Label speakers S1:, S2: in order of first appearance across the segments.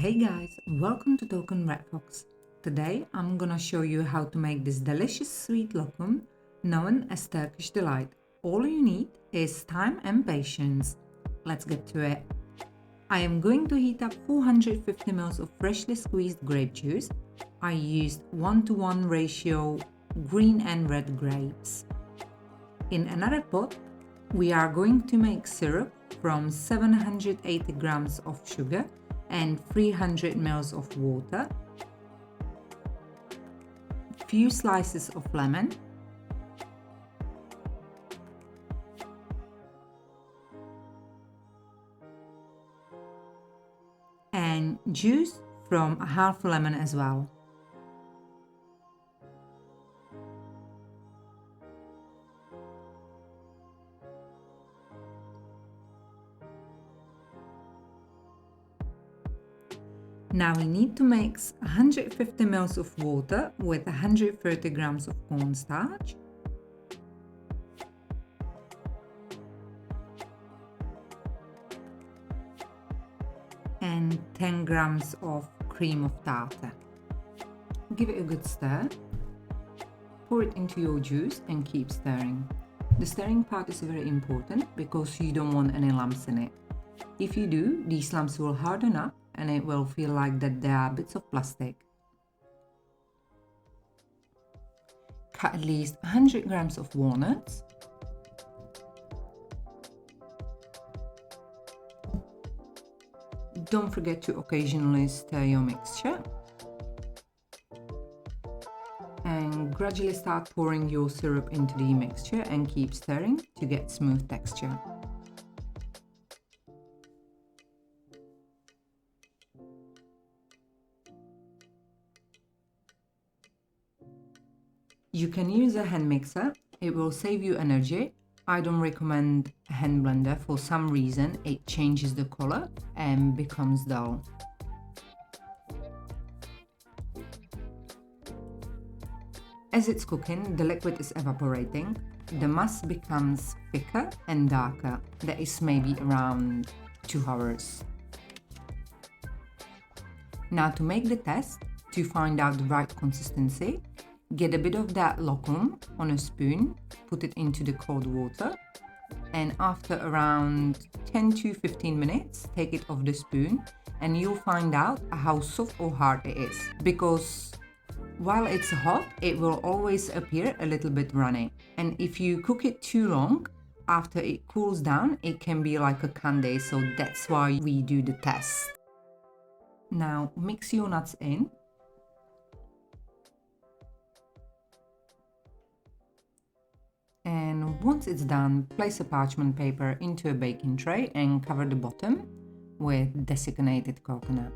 S1: Hey guys, welcome to Token Red Fox. Today I'm gonna show you how to make this delicious sweet lokum known as Turkish Delight. All you need is time and patience. Let's get to it. I am going to heat up 450 ml of freshly squeezed grape juice. I used 1:1 ratio green and red grapes. In another pot, we are going to make syrup from 780 grams of sugar and 300 ml of water, few slices of lemon, and juice from a half lemon as well. Now we need to mix 150 ml of water with 130 grams of cornstarch, and 10 grams of cream of tartar. Give it a good stir. Pour it into your juice and keep stirring. The stirring part is very important because you don't want any lumps in it. If you do, these lumps will harden up and it will feel like that there are bits of plastic. Cut at least 100 grams of walnuts, don't forget to occasionally stir your mixture, and gradually start pouring your syrup into the mixture and keep stirring to get smooth texture. You can use a hand mixer, it will save you energy. I don't recommend a hand blender for some reason, it changes the color and becomes dull. As it's cooking, the liquid is evaporating, the mass becomes thicker and darker, that is maybe around 2 hours. Now to make the test, to find out the right consistency, get a bit of that lokum on a spoon, put it into the cold water, and after around 10 to 15 minutes, take it off the spoon and you'll find out how soft or hard it is. Because while it's hot, it will always appear a little bit runny. And if you cook it too long, after it cools down, it can be like a candy, so that's why we do the test. Now mix your nuts in. And once it's done, place a parchment paper into a baking tray and cover the bottom with desiccated coconut.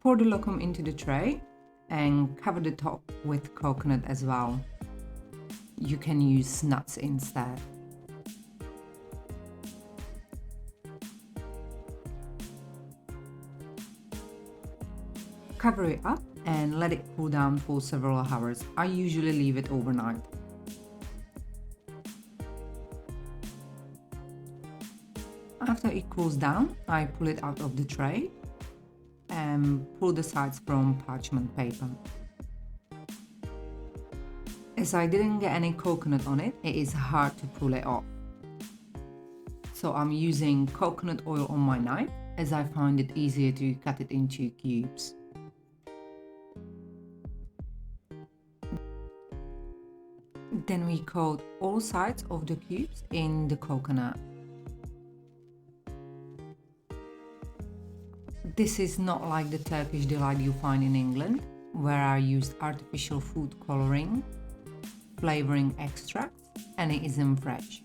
S1: Pour the lokum into the tray and cover the top with coconut as well. You can use nuts instead. Cover it up and let it cool down for several hours. I usually leave it overnight. After it cools down, I pull it out of the tray and pull the sides from parchment paper. As I didn't get any coconut on it, it is hard to pull it off. So I'm using coconut oil on my knife as I find it easier to cut it into cubes. Then we coat all sides of the cubes in the coconut. This is not like the Turkish Delight you find in England, where I used artificial food coloring, flavoring extracts, and it isn't fresh.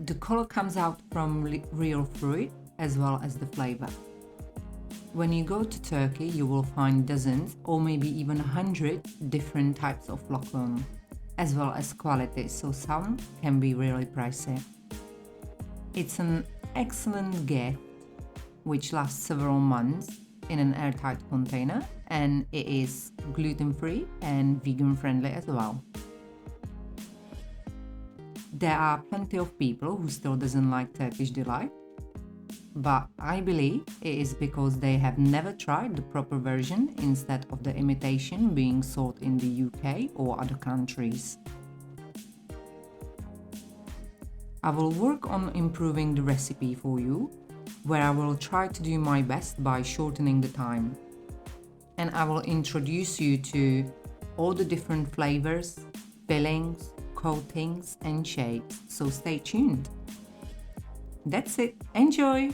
S1: The color comes out from real fruit as well as the flavor. When you go to Turkey, you will find dozens or maybe even 100 different types of lokum, as well as quality, so some can be really pricey. It's an excellent gift which lasts several months. in an airtight container, and it is gluten-free and vegan-friendly as well. There are plenty of people who still doesn't like Turkish Delight, but I believe it is because they have never tried the proper version instead of the imitation being sold in the UK or other countries. I will work on improving the recipe for you, where I will try to do my best by shortening the time. And I will introduce you to all the different flavors, fillings, coatings and shapes, so stay tuned. That's it, enjoy!